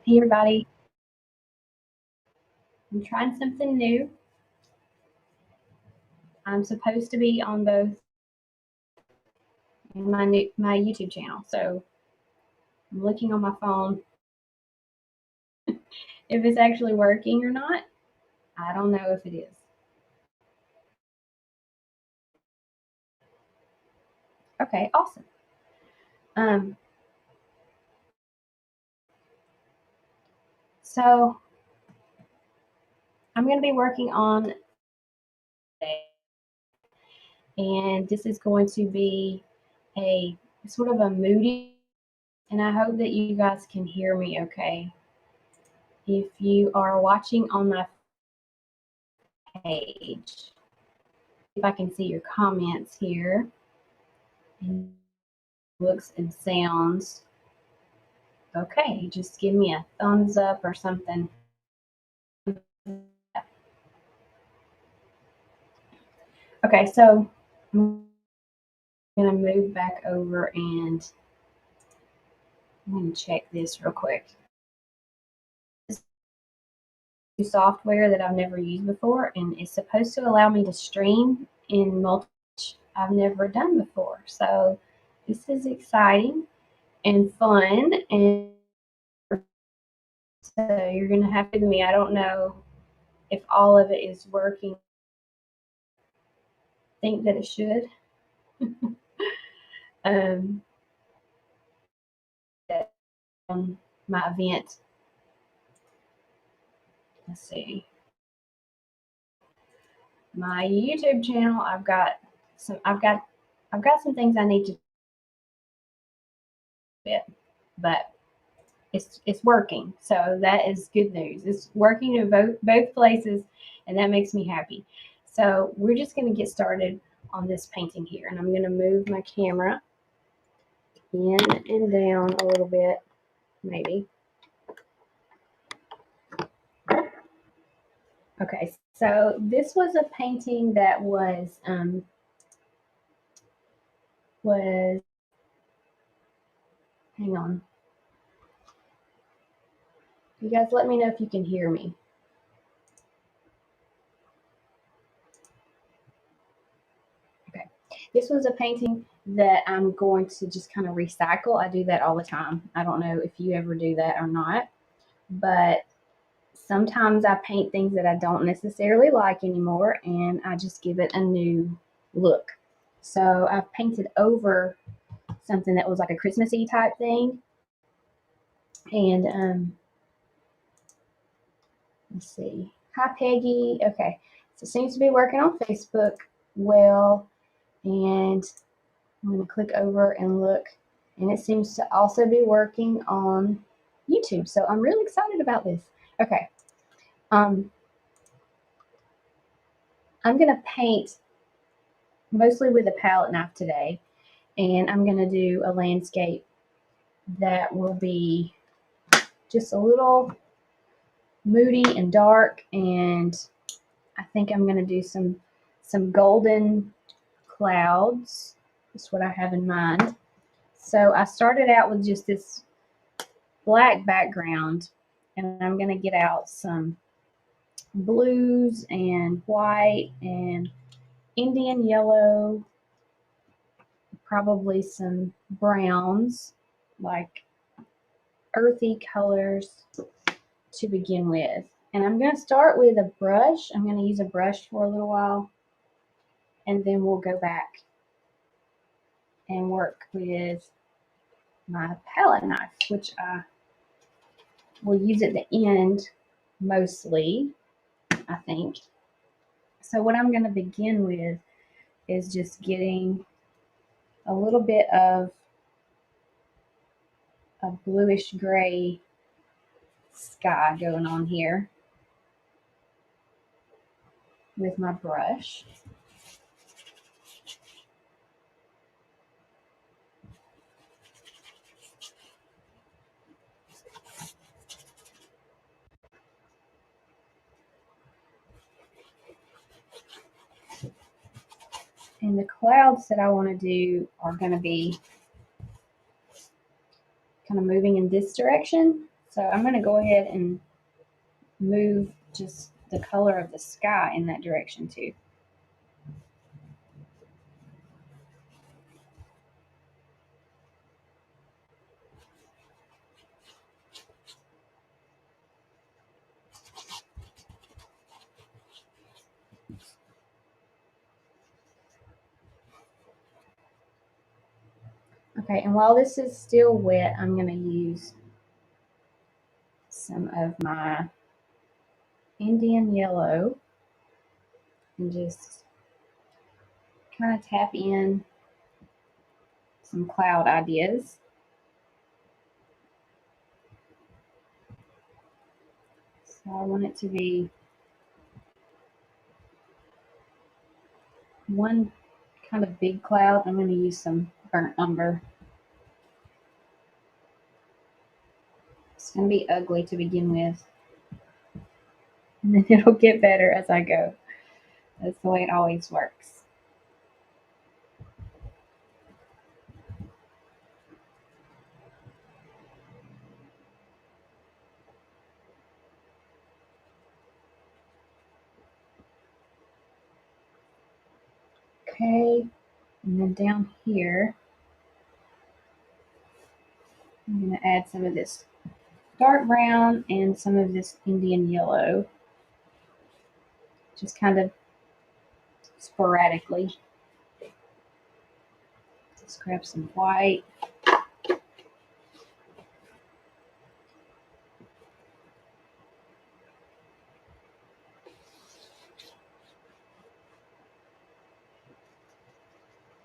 Hey everybody, I'm trying something new. I'm supposed to be on both my YouTube channel, so I'm looking on my phone if it's actually working or not. I don't know if it is. Okay, awesome. So I'm going to be working on and this is going to be a sort of a moody, and I hope that you guys can hear me okay. If you are watching on my page, if I can see your comments here, and looks and sounds okay, just give me a thumbs up or something. Okay, so I'm gonna move back over and I'm gonna check this real quick. This is software that I've never used before, and it's supposed to allow me to stream in multiple I've never done before. So this is exciting and fun, and so you're gonna have to with me. I don't know if all of it is working. I think that it should. My event. Let's see. My YouTube channel, I've got some things I need to fit, but it's working. So that is good news. It's working in both places, and that makes me happy. So we're just going to get started on this painting here, and I'm going to move my camera in and down a little bit, maybe. Okay, so this was a painting that was hang on. You guys let me know if you can hear me. Okay, this was a painting that I'm going to just kind of recycle. I do that all the time. I don't know if you ever do that or not, but sometimes I paint things that I don't necessarily like anymore, and I just give it a new look. So I've painted over something that was like a Christmassy type thing, and let's see. Hi, Peggy. Okay, so it seems to be working on Facebook well, and I'm going to click over and look, and it seems to also be working on YouTube. So I'm really excited about this. Okay. I'm going to paint mostly with a palette knife today, and I'm going to do a landscape that will be just a little moody and dark, and I think I'm going to do some golden clouds. That's what I have in mind. So I started out with just this black background, and I'm going to get out some blues and white and Indian yellow, probably some browns, like earthy colors to begin with. And I'm going to start with a brush. I'm going to use a brush for a little while, and then we'll go back and work with my palette knife, which I will use at the end mostly, I think. So what I'm going to begin with is just getting a little bit of a bluish gray sky going on here with my brush. And the clouds that I want to do are going to be kind of moving in this direction. So I'm going to go ahead and move just the color of the sky in that direction too. Okay, and while this is still wet, I'm going to use some of my Indian yellow and just kind of tap in some cloud ideas. So I want it to be one kind of big cloud. I'm going to use some burnt umber. It's going to be ugly to begin with, and then it'll get better as I go. That's the way it always works. Okay, and then down here, I'm going to add some of this dark brown and some of this Indian yellow, just kind of sporadically. Let's grab some white.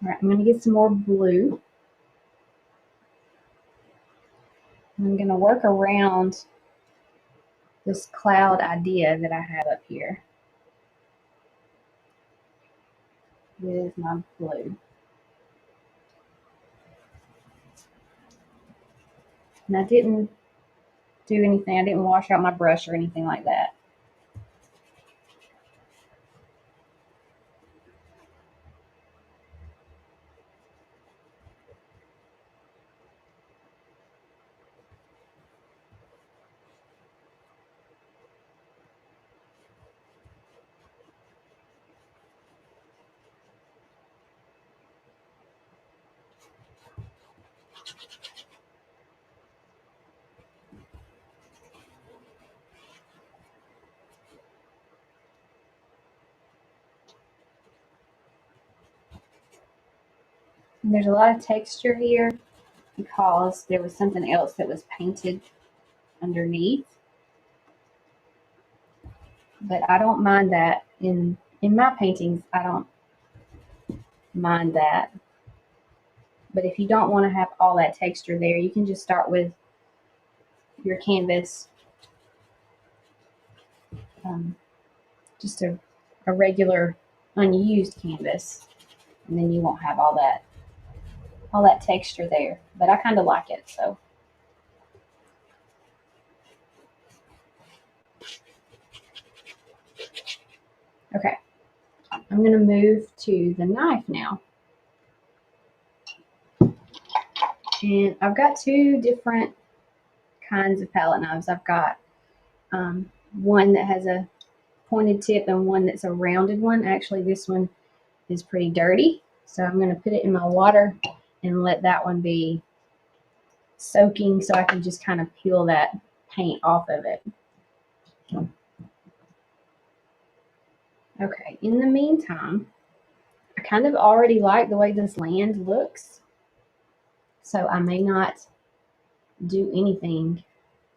All right, I'm going to get some more blue. I'm going to work around this cloud idea that I have up here with my blue. And I didn't do anything. I didn't wash out my brush or anything like that. And there's a lot of texture here because there was something else that was painted underneath. But I don't mind that. In my paintings, I don't mind that. But if you don't want to have all that texture there, you can just start with your canvas, just a regular unused canvas, and then you won't have all that texture there. But I kind of like it, so. Okay, I'm going to move to the knife now. And I've got two different kinds of palette knives. I've got one that has a pointed tip and one that's a rounded one. Actually, this one is pretty dirty, so I'm going to put it in my water and let that one be soaking so I can just kind of peel that paint off of it. Okay, in the meantime, I kind of already like the way this land looks, so I may not do anything.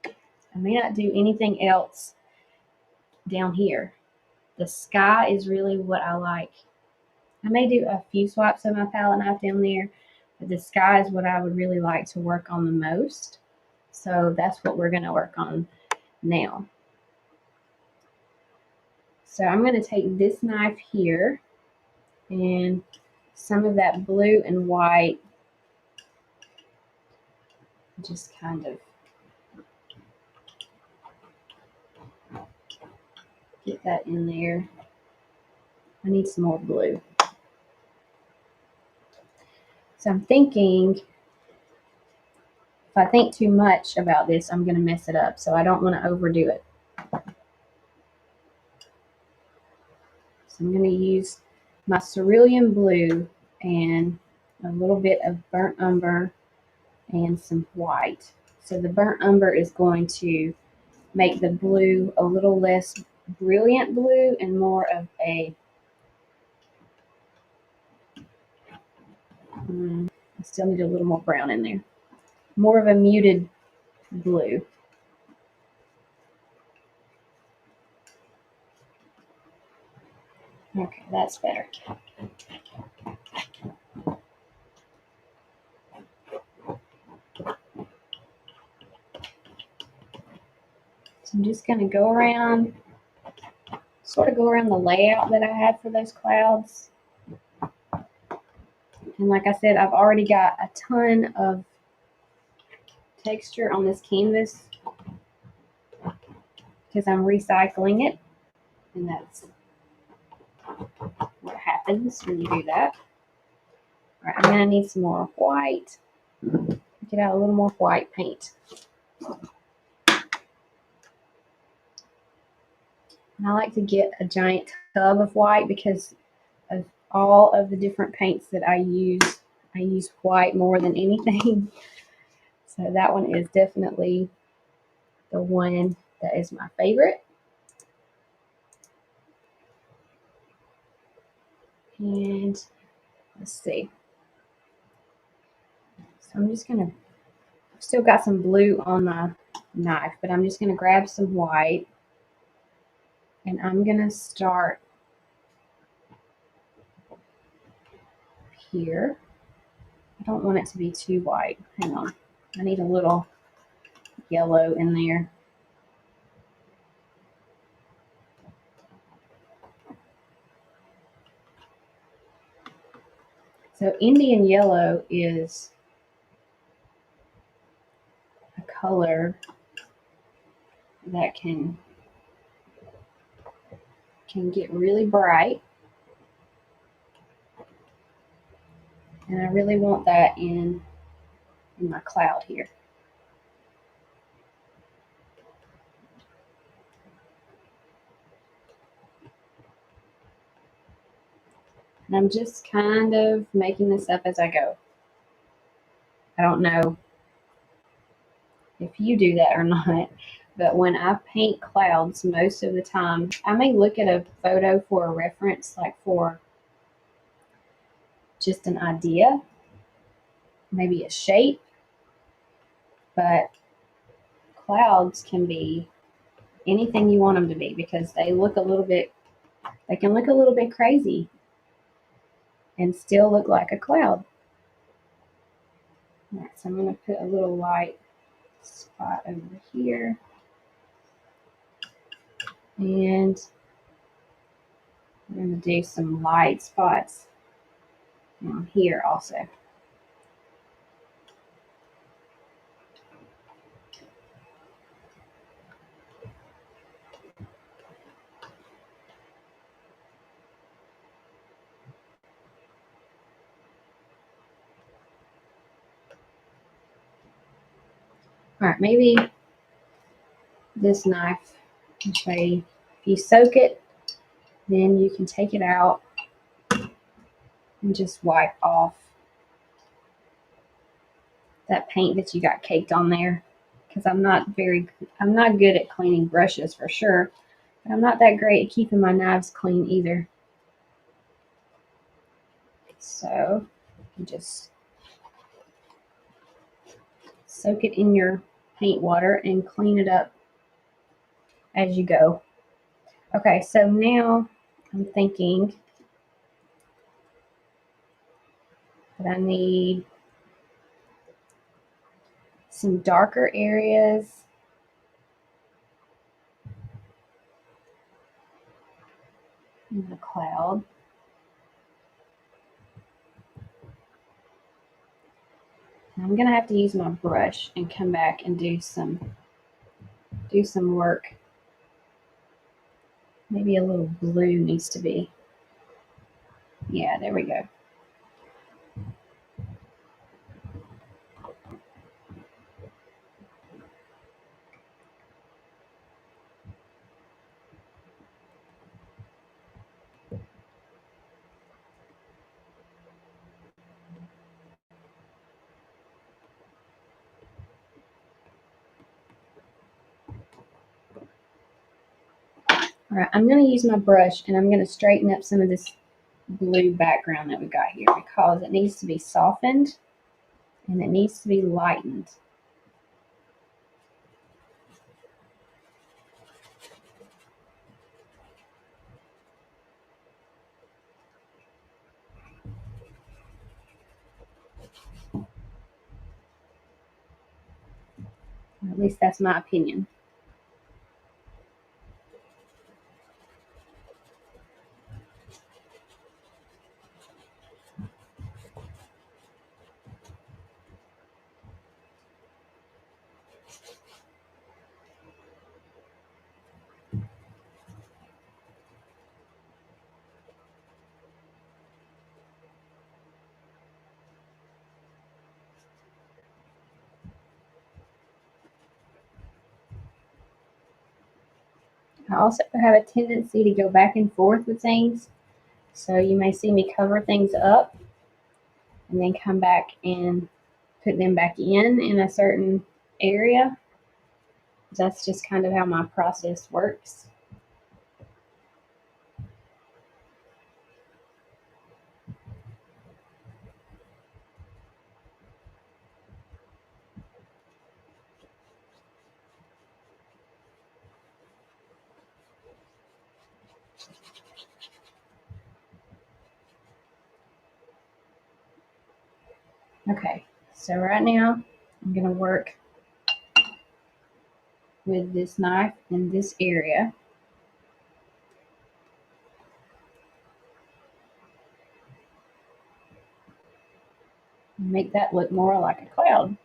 I may not do anything else down here. The sky is really what I like. I may do a few swipes of my palette knife down there, but the sky is what I would really like to work on the most. So that's what we're going to work on now. So I'm going to take this knife here and some of that blue and white, just kind of get that in there. I need some more blue. So I'm thinking If I think too much about this, I'm going to mess it up, so I don't want to overdo it. So I'm going to use my cerulean blue and a little bit of burnt umber and some white. So the burnt umber is going to make the blue a little less brilliant blue and more of a I still need a little more brown in there. More of a muted blue. Okay, that's better. So I'm just going to go around, sort of go around the layout that I had for those clouds. And like I said, I've already got a ton of texture on this canvas because I'm recycling it. And that's what happens when you do that. All right, I'm going to need some more white. Get out a little more white paint. And I like to get a giant tub of white because of all of the different paints that I use white more than anything. So that one is definitely the one that is my favorite. And let's see. So I'm just going to, I've still got some blue on my knife, but I'm just going to grab some white and I'm going to start here. I don't want it to be too white. Hang on. I need a little yellow in there. So Indian yellow is a color that can get really bright. And I really want that in my cloud here. And I'm just kind of making this up as I go. I don't know if you do that or not, but when I paint clouds, most of the time, I may look at a photo for a reference, like for just an idea, maybe a shape, but clouds can be anything you want them to be because they can look a little bit crazy and still look like a cloud. All right, so I'm going to put a little white spot over here. And I'm going to do some light spots down here also. All right, maybe this knife, I'll show you. If you soak it, then you can take it out and just wipe off that paint that you got caked on there. Because I'm not good at cleaning brushes for sure, but I'm not that great at keeping my knives clean either. So you just soak it in your paint water and clean it up as you go. Okay, so now I'm thinking that I need some darker areas in the cloud. I'm gonna have to use my brush and come back and do some work. Maybe a little blue needs to be. Yeah, there we go. All right, I'm going to use my brush and I'm going to straighten up some of this blue background that we got here because it needs to be softened and it needs to be lightened. At least that's my opinion. I also have a tendency to go back and forth with things. So you may see me cover things up and then come back and put them back in a certain area. That's just kind of how my process works. Okay, so right now I'm going to work with this knife in this area. Make that look more like a cloud.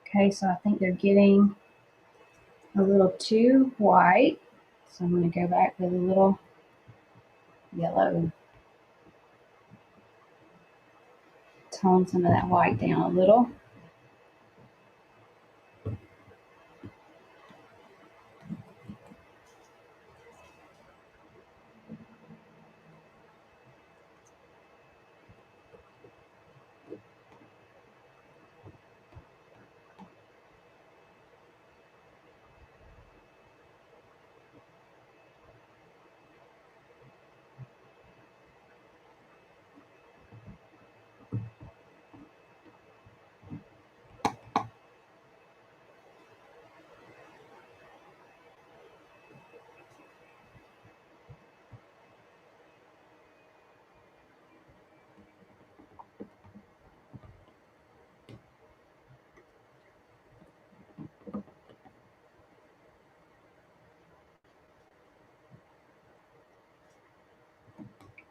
Okay, so I think they're getting a little too white. So I'm going to go back with a little yellow. Tone some of that white down a little.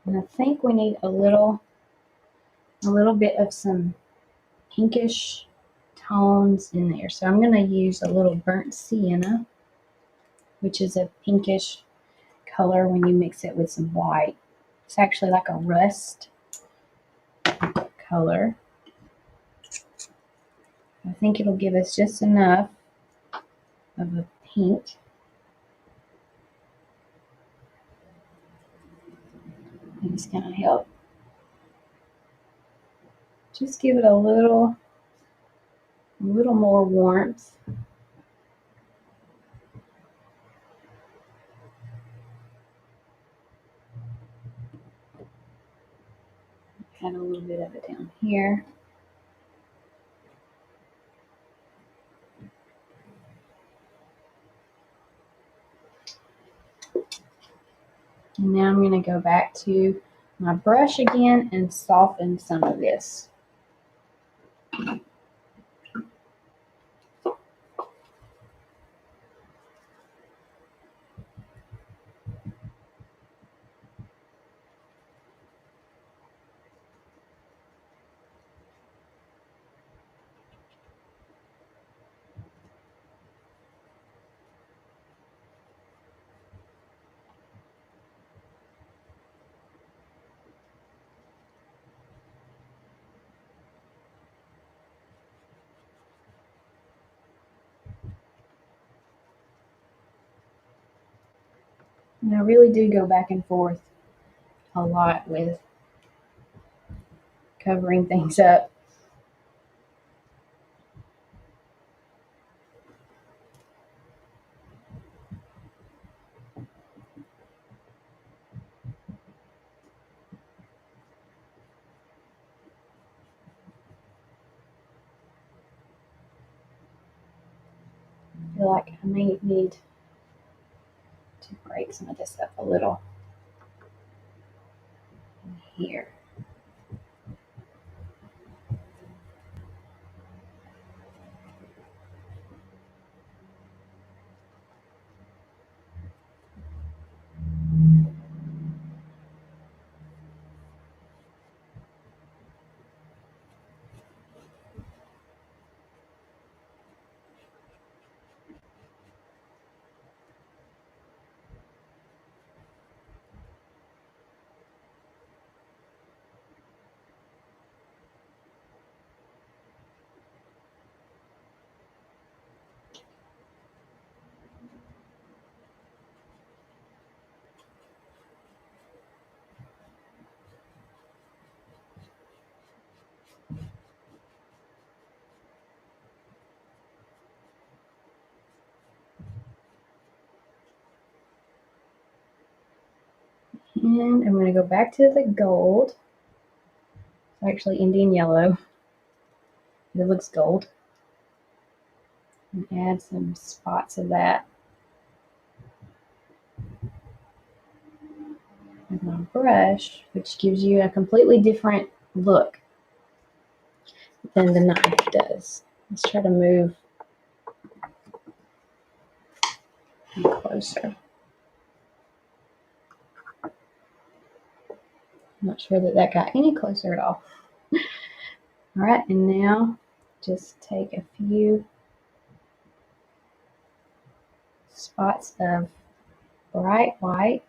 And I think we need a little bit of some pinkish tones in there. So I'm going to use a little burnt sienna, which is a pinkish color when you mix it with some white. It's actually like a rust color. I think it'll give us just enough of a pink. And it's going to help just give it a little more warmth. Add a little bit of it down here. And now I'm going to go back to my brush again and soften some of this. And I really do go back and forth a lot with covering things up. I feel like I may need to break some of this up a little here. And I'm going to go back to the gold. It's actually Indian yellow. It looks gold. And add some spots of that with my brush, which gives you a completely different look than the knife does. Let's try to move closer. I'm not sure that that got any closer at all. All right, and now just take a few spots of bright white.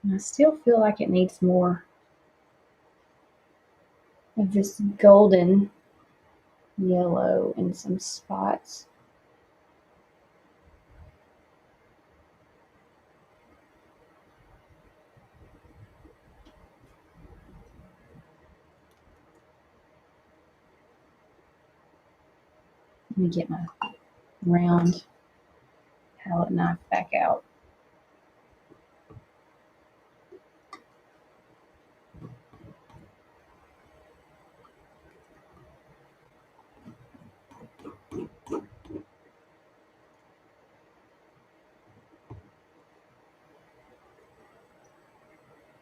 And I still feel like it needs more of this golden yellow in some spots. Let me get my round palette knife back out.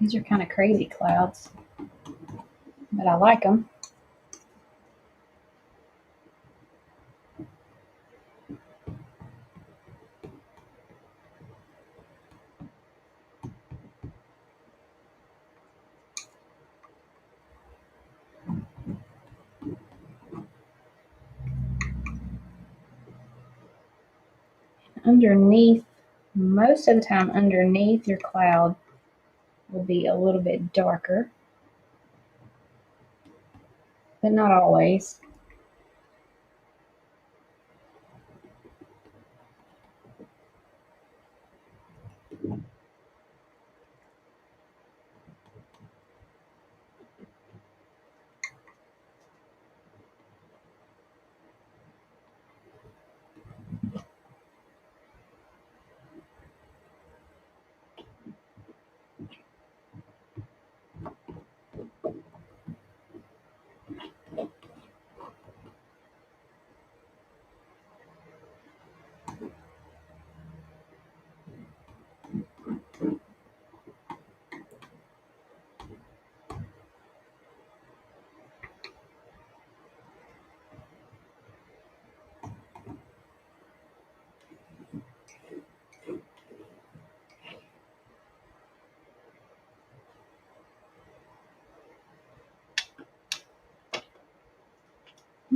These are kind of crazy clouds, but I like them. Underneath, most of the time underneath your cloud will be a little bit darker, but not always.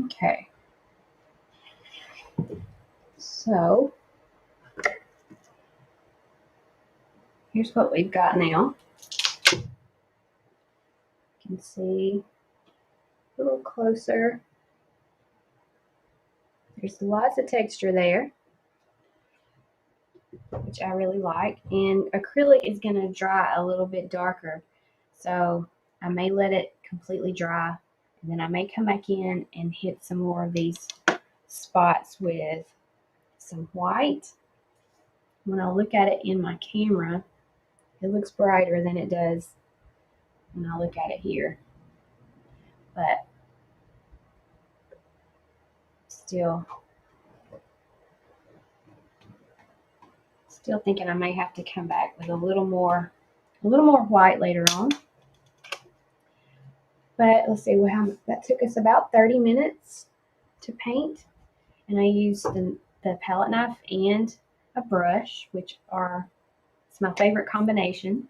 Okay. So here's what we've got now. You can see a little closer. There's lots of texture there, which I really like. And acrylic is going to dry a little bit darker. So I may let it completely dry, and then I may come back in and hit some more of these spots with some white. When I look at it in my camera, it looks brighter than it does when I look at it here. But still thinking I may have to come back with a little more white later on. But let's see, that took us about 30 minutes to paint. And I used the palette knife and a brush, which it's my favorite combination.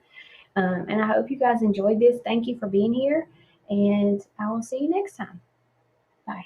And I hope you guys enjoyed this. Thank you for being here, and I will see you next time. Bye.